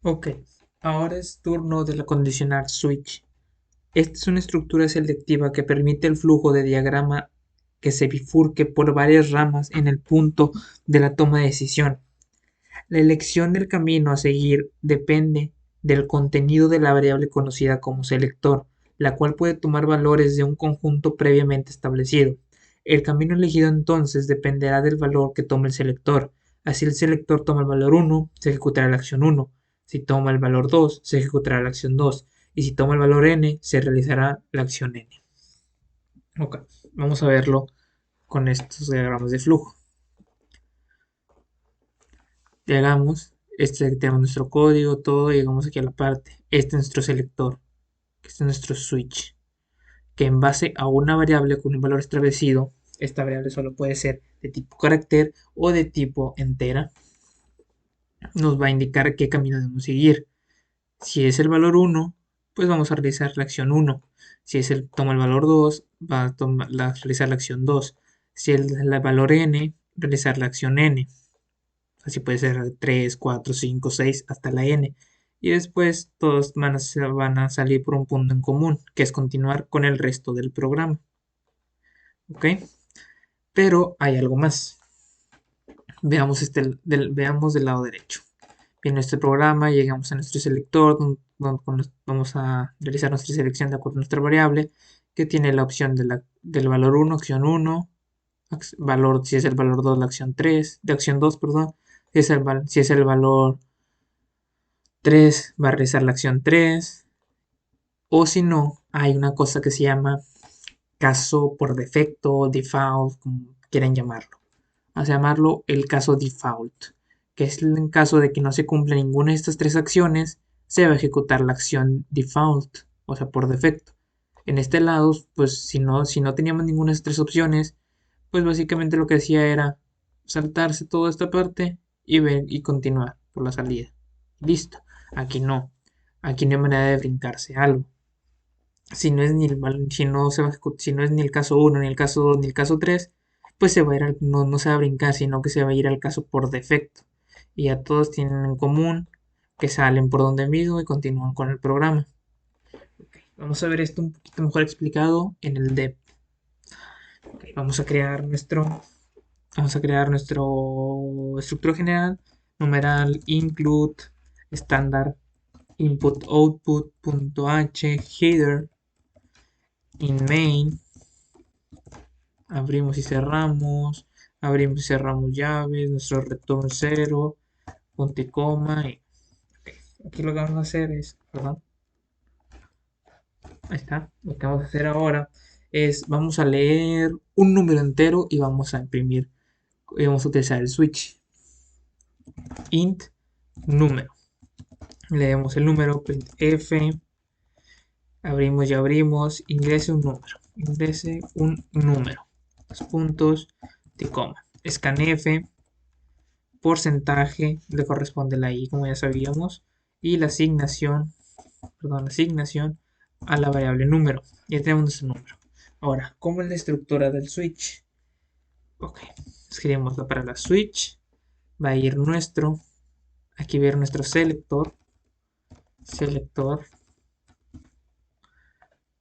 Ok, ahora es turno de la condicional switch. Esta es una estructura selectiva que permite el flujo de diagrama que se bifurque por varias ramas en el punto de la toma de decisión. La elección del camino a seguir depende del contenido de la variable conocida como selector, la cual puede tomar valores de un conjunto previamente establecido. El camino elegido entonces dependerá del valor que tome el selector. Así el selector toma el valor 1, se ejecutará la acción 1. Si toma el valor 2, se ejecutará la acción 2. Y si toma el valor n, se realizará la acción n. Ok, vamos a verlo con estos diagramas de flujo. Llegamos, tenemos nuestro código, todo, llegamos aquí a la parte. Este es nuestro selector, este es nuestro switch, que en base a una variable con un valor establecido, esta variable solo puede ser de tipo carácter o de tipo entera, nos va a indicar qué camino debemos seguir. Si es el valor 1, pues vamos a realizar la acción 1. Si es toma el valor 2, va a realizar la acción 2. Si es el valor n, realizar la acción n. Así puede ser 3, 4, 5, 6 hasta la n. Y después todos van a salir por un punto en común, que es continuar con el resto del programa. ¿Ok? Pero hay algo más. Veamos, veamos del lado derecho. Viene nuestro programa, llegamos a nuestro selector, donde vamos a realizar nuestra selección de acuerdo a nuestra variable, que tiene la opción del valor 1, acción 1, valor, si es el valor 2, la acción 3, de acción 2, perdón, si es el valor 3 va a realizar la acción 3. O si no, hay una cosa que se llama caso por defecto, default, como quieran llamarlo. Vamos a llamarlo el caso default, que es en caso de que no se cumpla ninguna de estas tres acciones, se va a ejecutar la acción default, o sea, por defecto. En este lado, pues si no teníamos ninguna de estas tres opciones, pues básicamente lo que hacía era saltarse toda esta parte y continuar por la salida. Listo. Aquí no. Aquí no hay manera de brincarse algo. Si no es ni si no se va si no es ni el caso uno ni el caso 2 ni el caso 3 pues se va a ir no se va a brincar, sino que se va a ir al caso por defecto. Y ya todos tienen en común que salen por donde mismo y continúan con el programa. Okay, vamos a ver esto un poquito mejor explicado en el dev. Okay, vamos a crear nuestro estructura general, numeral include estándar input output.h header in main, abrimos y cerramos llaves, nuestro return 0, punto y coma. Okay. Aquí lo que vamos a hacer es, perdón, ahí está, lo que vamos a hacer ahora es, vamos a leer un número entero y vamos a imprimir, y vamos a utilizar el switch int número. Leemos el número, printf, abrimos y abrimos, ingrese un número, los puntos, de coma, scanf, porcentaje le corresponde la i, como ya sabíamos, y la asignación a la variable número. Ya tenemos nuestro número. Ahora, ¿cómo es la estructura del switch? Ok, escribimos para la switch, va a ir aquí va a ir nuestro selector,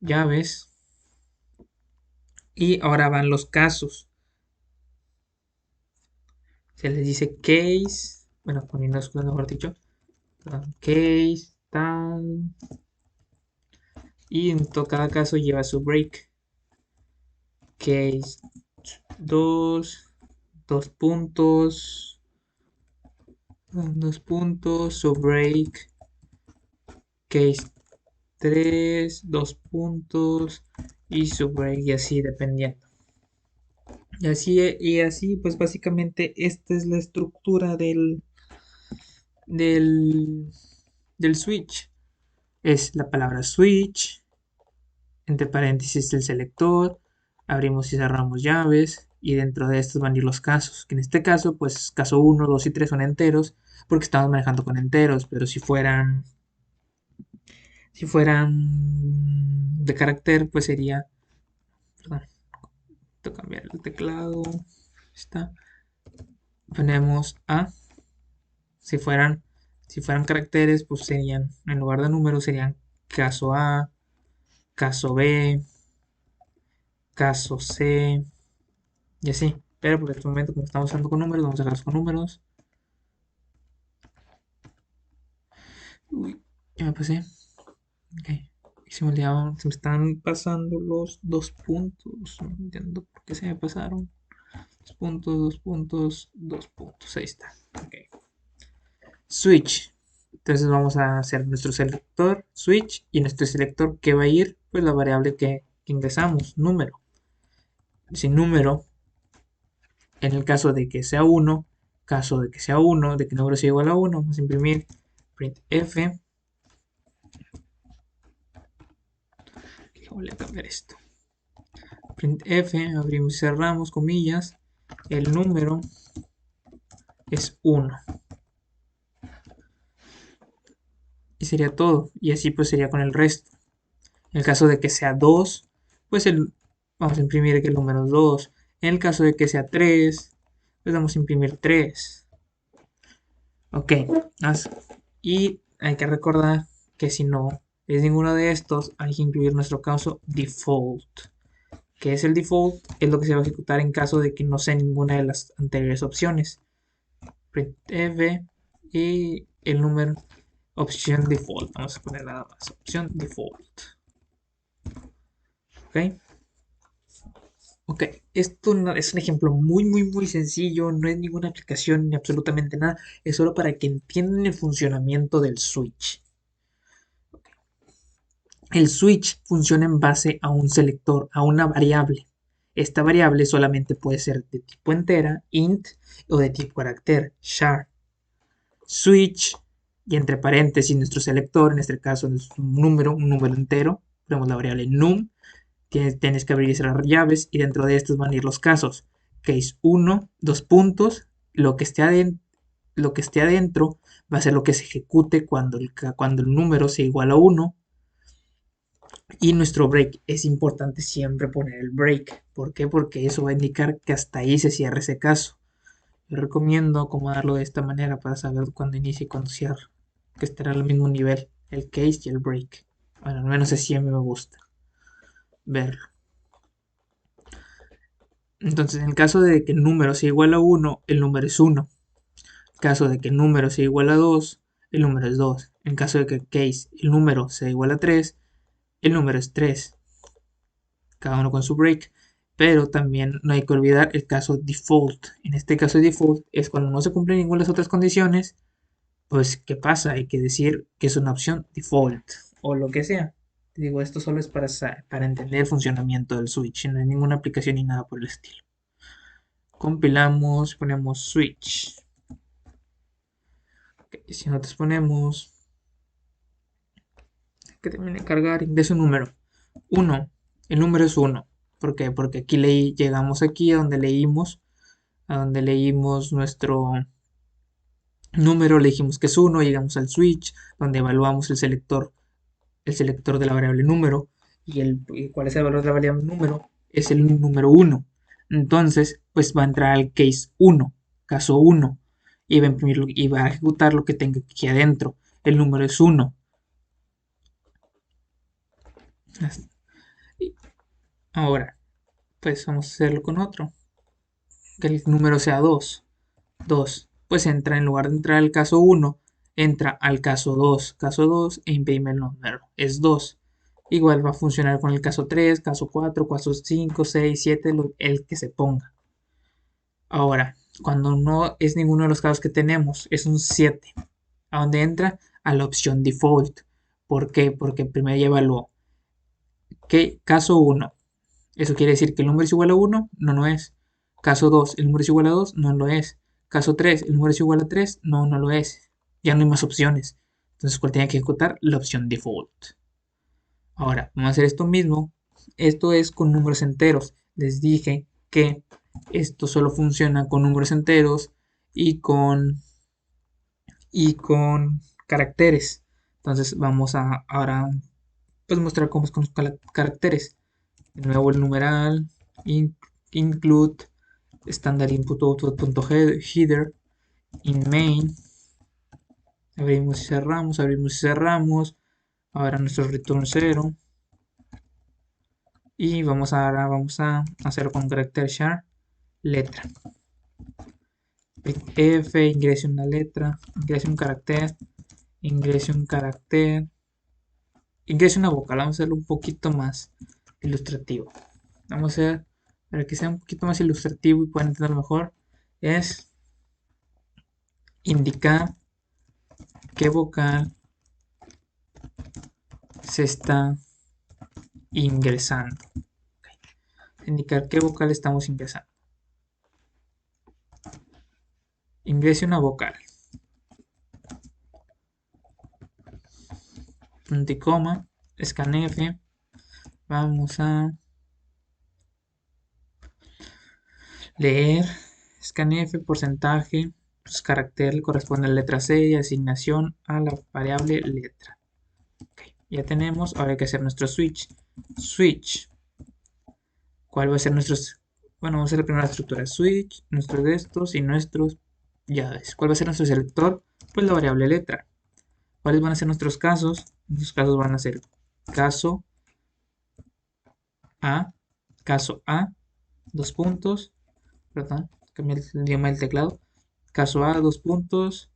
llaves, y ahora van los casos. Se les dice case, bueno, poniendo mejor dicho, perdón, case, tal, y en cada caso lleva su break. Case 2, dos puntos, su break, case 3, dos puntos y su break y así dependiendo. Y así pues básicamente esta es la estructura del, del switch. Es la palabra switch, entre paréntesis el selector, abrimos y cerramos llaves y dentro de estos van a ir los casos, que en este caso pues caso 1, 2 y 3 son enteros porque estamos manejando con enteros, pero si fueran de carácter pues sería, perdón, tengo que cambiar el teclado, está, ponemos A, si fueran Si fueran caracteres, pues serían, en lugar de números, serían caso A, caso B, caso C, y así. Pero por este momento, como estamos usando con números, vamos a dejarlos con números. Uy, ya me pasé. Ok. Y se me están pasando los 2 puntos. No entiendo por qué se me pasaron. 2 puntos, 2 puntos, 2 puntos. Ahí está. Ok. Switch. Entonces vamos a hacer nuestro selector switch y nuestro selector que va a ir, pues la variable que ingresamos, número. Sin número, en el caso de que sea 1, caso de que sea 1, de que el número sea igual a 1, vamos a imprimir printf. Voy a cambiar esto. Printf, abrimos y cerramos comillas, el número es 1. Y sería todo. Y así pues sería con el resto. En el caso de que sea 2, pues vamos a imprimir que el número es 2. En el caso de que sea 3, pues vamos a imprimir 3. Ok. Y hay que recordar que si no es ninguno de estos, hay que incluir nuestro caso default. ¿Qué es el default? Es lo que se va a ejecutar en caso de que no sea ninguna de las anteriores opciones. Printf y el número opción default. Vamos a poner nada más. Opción default. Ok. Ok, esto es un ejemplo muy sencillo, no es ninguna aplicación ni absolutamente nada, es solo para que entiendan el funcionamiento del switch. El switch funciona en base a un selector, a una variable. Esta variable solamente puede ser de tipo entera, int, o de tipo carácter, char. Switch, y entre paréntesis nuestro selector, en este caso es un número entero, ponemos la variable num. Tienes que abrir y cerrar llaves y dentro de estos van a ir los casos. Case 1, 2 puntos, lo que esté adentro va a ser lo que se ejecute cuando el número sea igual a 1. Y nuestro break, es importante siempre poner el break. ¿Por qué? Porque eso va a indicar que hasta ahí se cierra ese caso. Yo recomiendo acomodarlo de esta manera para saber cuándo inicia y cuándo cierra. Que estará al mismo nivel, el case y el break. Bueno, al menos así a mí me gusta verlo. Entonces, en el caso de que el número sea igual a 1, el número es 1. En caso de que el número sea igual a 2, el número es 2. En caso de que el número sea igual a 3, el número es 3. Cada uno con su break. Pero también no hay que olvidar el caso default. En este caso default es cuando no se cumplen ninguna de las otras condiciones, pues ¿qué pasa? Hay que decir que es una opción default o lo que sea. Te digo, esto solo es para entender el funcionamiento del switch, no hay ninguna aplicación ni nada por el estilo. Compilamos, ponemos switch. Okay, si nosotros ponemos que termine de cargar, ingreso un número 1. El número es 1. ¿Por qué? Porque aquí llegamos aquí a donde leímos nuestro número, le dijimos que es 1, llegamos al switch, donde evaluamos el selector de la variable número, y cuál es el valor de la variable número, es el número 1. Entonces, pues va a entrar al case 1, caso 1, y va a imprimir y va a ejecutar lo que tenga aquí adentro. El número es 1. Ahora, pues vamos a hacerlo con otro. Que el número sea 2. 2. Pues entra, en lugar de entrar al caso 1, entra al caso 2. Caso 2 e imprime el número. Es 2. Igual va a funcionar con el caso 3, caso 4, caso 5, 6, 7, el que se ponga. Ahora, cuando no es ninguno de los casos que tenemos, es un 7. ¿A dónde entra? A la opción default. ¿Por qué? Porque primero ya evaluó. ¿Qué? Caso 1. ¿Eso quiere decir que el número es igual a 1? No, no es. Caso 2, ¿el número es igual a 2? No lo es. Caso 3, ¿el número es igual a 3? No, no lo es. Ya no hay más opciones. Entonces, ¿cuál tiene que ejecutar? La opción default. Ahora, vamos a hacer esto mismo. Esto es con números enteros. Les dije que esto solo funciona con números enteros y con caracteres. Entonces, vamos a ahora pues mostrar cómo es con los caracteres. De nuevo el numeral, include standard input output.header in main, Abrimos y cerramos, abrimos y cerramos. Ahora nuestro return 0. Y ahora vamos a hacerlo con carácter char, letra. F, ingrese una letra, ingrese un carácter, ingrese un carácter, ingrese una vocal. Vamos a hacerlo un poquito más ilustrativo. Vamos a hacer, para que sea un poquito más ilustrativo y puedan entenderlo mejor, es indicar qué vocal se está ingresando. Indicar qué vocal estamos ingresando. Ingrese una vocal. Punto y coma. Scanf. Vamos a leer. Scanf, porcentaje. Pues, carácter le corresponde a la letra C y asignación a la variable letra. Okay, ya tenemos. Ahora hay que hacer nuestro switch. Switch. ¿Cuál va a ser nuestro? Bueno, vamos a hacer la primera estructura. Switch, nuestros de estos y nuestros llaves. ¿Cuál va a ser nuestro selector? Pues la variable letra. ¿Cuáles van a ser nuestros casos? Nuestros casos van a ser caso A, dos puntos, perdón, cambié el idioma del teclado, caso A, dos puntos,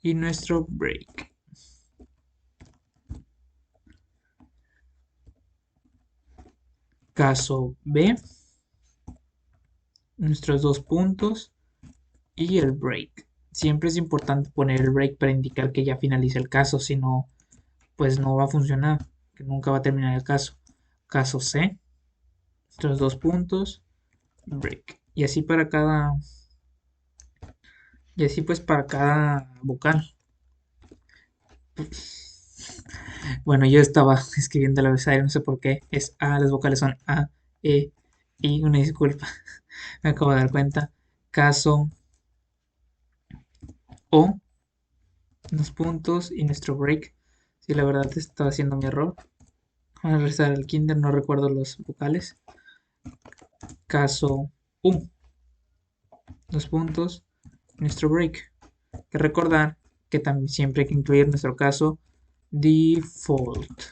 y nuestro break. Caso B, nuestros dos puntos, y el break. Siempre es importante poner el break para indicar que ya finaliza el caso, si no, pues no va a funcionar, que nunca va a terminar el caso. Caso C, nuestros dos puntos, break. Y así para cada, y así pues para cada vocal. Bueno, yo estaba escribiendo el abecedario, no sé por qué. Es A, las vocales son A, E, I, una disculpa. Me acabo de dar cuenta. Caso O, unos puntos y nuestro break. Sí, la verdad estaba haciendo mi error. Vamos a regresar al kinder, no recuerdo los vocales. Caso U, dos puntos, nuestro break. Hay que recordar que también siempre hay que incluir nuestro caso default.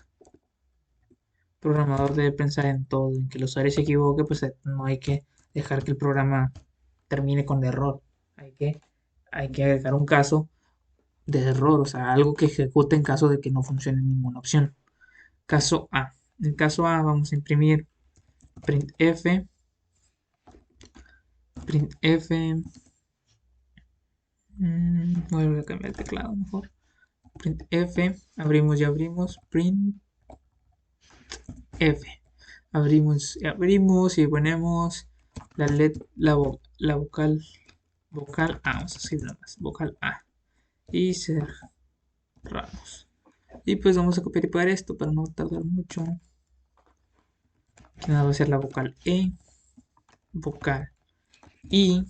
Programador debe pensar en todo, en que el usuario se equivoque, pues no hay que dejar que el programa termine con error. Hay que, hay que agregar un caso de error, o sea, algo que ejecute en caso de que no funcione ninguna opción. Caso A. En el caso A vamos a imprimir printf, printf, voy a cambiar el teclado mejor. Printf, abrimos y abrimos, printf, abrimos y ponemos la vocal A, vamos a escribirlo más, vocal A, y cerramos. Y pues vamos a copiar y pegar esto para no tardar mucho. Aquí nada va a ser la vocal E, vocal I,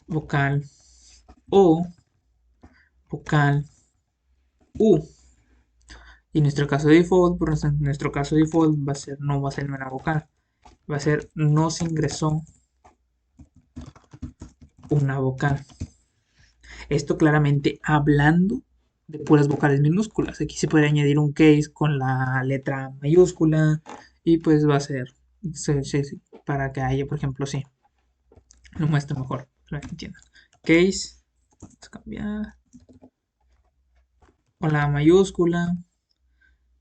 vocal O, vocal U. Y nuestro caso default, por nuestro caso default va a ser, no va a ser una vocal, va a ser no se ingresó una vocal. Esto claramente hablando de puras vocales minúsculas. Aquí se puede añadir un case con la letra mayúscula y pues va a ser para que haya, por ejemplo, sí, lo muestro mejor, para que entiendan. Case, vamos a cambiar con la mayúscula,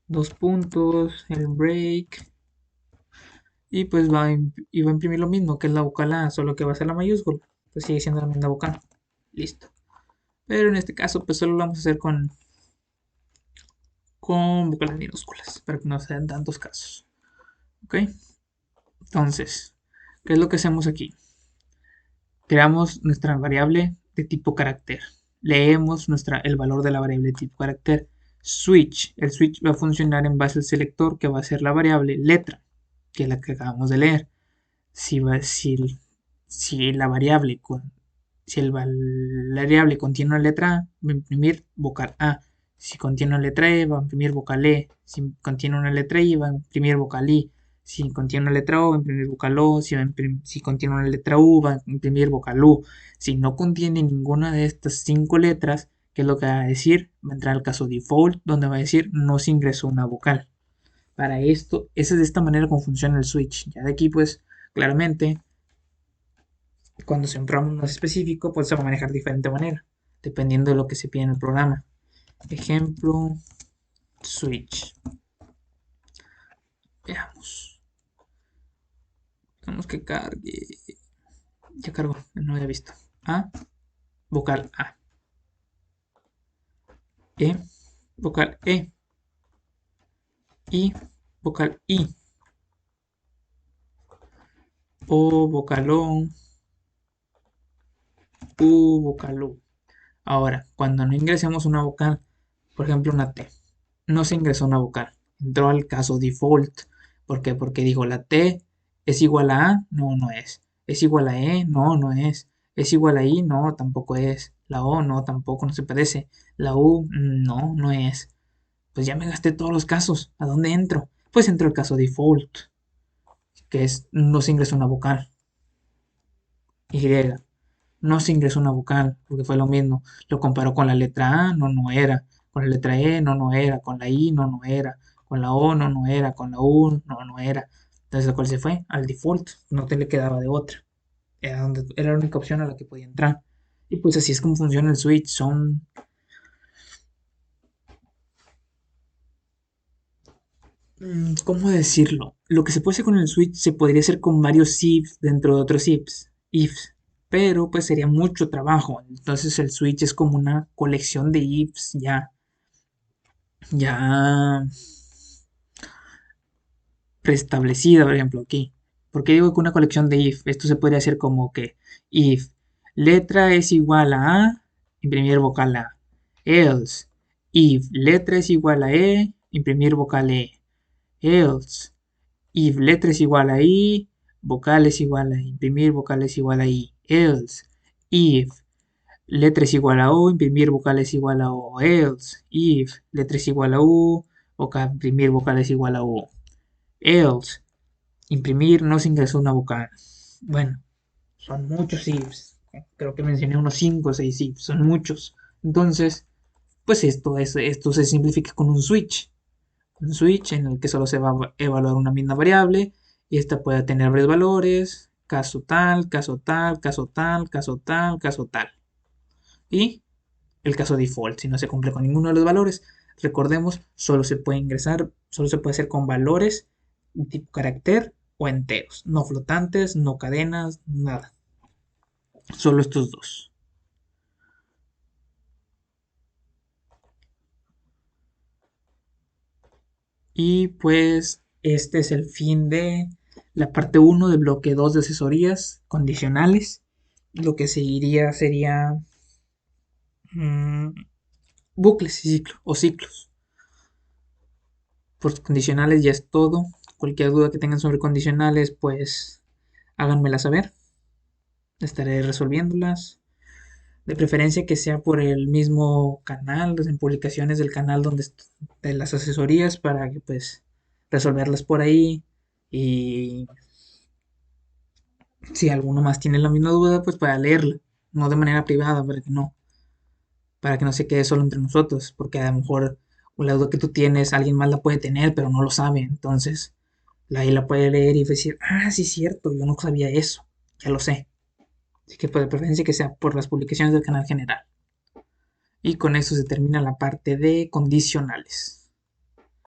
dos puntos, el break y pues va a imprimir lo mismo que es la vocal A, solo que va a ser la mayúscula, pues sigue siendo la misma vocal. Listo. Pero en este caso pues solo lo vamos a hacer con vocales minúsculas para que no sean tantos casos. ¿Ok? Entonces, ¿qué es lo que hacemos aquí? Creamos nuestra variable de tipo carácter. Leemos el valor de la variable de tipo carácter. Switch. El switch va a funcionar en base al selector que va a ser la variable letra, que es la que acabamos de leer. Si la variable contiene una letra A, va a imprimir vocal A. Si contiene una letra E, va a imprimir vocal E. Si contiene una letra I, va a imprimir vocal I. Si contiene una letra O, va a imprimir vocal O. Si contiene una letra U, va a imprimir vocal U. Si no contiene ninguna de estas 5 letras, ¿Qué es lo que va a decir? Va a entrar al caso default, donde va a decir no se ingresó una vocal. Para esto, esa es de esta manera como funciona el switch. Ya de aquí, pues, claramente, cuando sea un programa más específico, pues se va a manejar de diferente manera, dependiendo de lo que se pide en el programa. Ejemplo, switch. Veamos. Vamos que cargue. Ya cargó, no había visto. A, vocal A. E, vocal E. I, vocal I. O, vocal O. U, vocal U. Ahora, cuando no ingresemos una vocal, por ejemplo una T, no se ingresó una vocal, entró al caso default. ¿Por qué? Porque dijo la T es igual a A, no, no es. Es igual a E, no, no es. Es igual a I, no, tampoco es. La O, no, tampoco, no se parece. La U, no, no es. Pues ya me gasté todos los casos. ¿A dónde entro? Pues entro al caso default, que es no se ingresó una vocal. Y. No se ingresó una vocal, porque fue lo mismo. Lo comparó con la letra A, no, no era. Con la letra E, no, no era. Con la I, no, no era. Con la O, no, no era. Con la U, no, no era. Entonces, ¿cuál se fue? Al default. No te le quedaba de otra. Era la única opción a la que podía entrar. Y pues así es como funciona el switch. ¿Cómo decirlo? Lo que se puede hacer con el switch se podría hacer con varios ifs dentro de otros ifs, pero pues sería mucho trabajo. Entonces el switch es como una colección de ifs ya preestablecida, por ejemplo, aquí. ¿Por qué digo que una colección de if? Esto se podría hacer como que if letra es igual a, imprimir vocal A. Else, if letra es igual a imprimir vocal E. Else, if letra es igual a I, vocal es igual a imprimir vocal es igual a I. Else, if letra es igual a O, imprimir vocal es igual a O. Else, if letra es igual a U, imprimir vocal es igual a U. Else, imprimir no se ingresó una vocal. Bueno, son muchos ifs. Creo que mencioné unos 5 o 6 ifs, son muchos. Entonces, pues esto se simplifica con un switch en el que solo se va a evaluar una misma variable y esta puede tener varios valores, caso tal, caso tal, caso tal, caso tal, caso tal. Y el caso default, si no se cumple con ninguno de los valores, recordemos, solo se puede ingresar, solo se puede hacer con valores tipo carácter o enteros, no flotantes, no cadenas, nada. Solo estos dos. Y pues este es el fin de la parte uno del bloque 2 de asesorías condicionales. Lo que seguiría sería mmm, bucles y ciclos o ciclos. Por condicionales ya es todo. Cualquier duda que tengan sobre condicionales, pues háganmela saber. Estaré resolviéndolas. De preferencia que sea por el mismo canal, en publicaciones del canal de las asesorías para que pues resolverlas por ahí. Y si alguno más tiene la misma duda, pues para leerla, no de manera privada, para que no se quede solo entre nosotros, porque a lo mejor la duda que tú tienes, alguien más la puede tener, pero no lo sabe, entonces ahí la puede leer y decir, ah, sí es cierto, yo no sabía eso, ya lo sé. Así que pues, de preferencia que sea por las publicaciones del canal general. Y con eso se termina la parte de condicionales.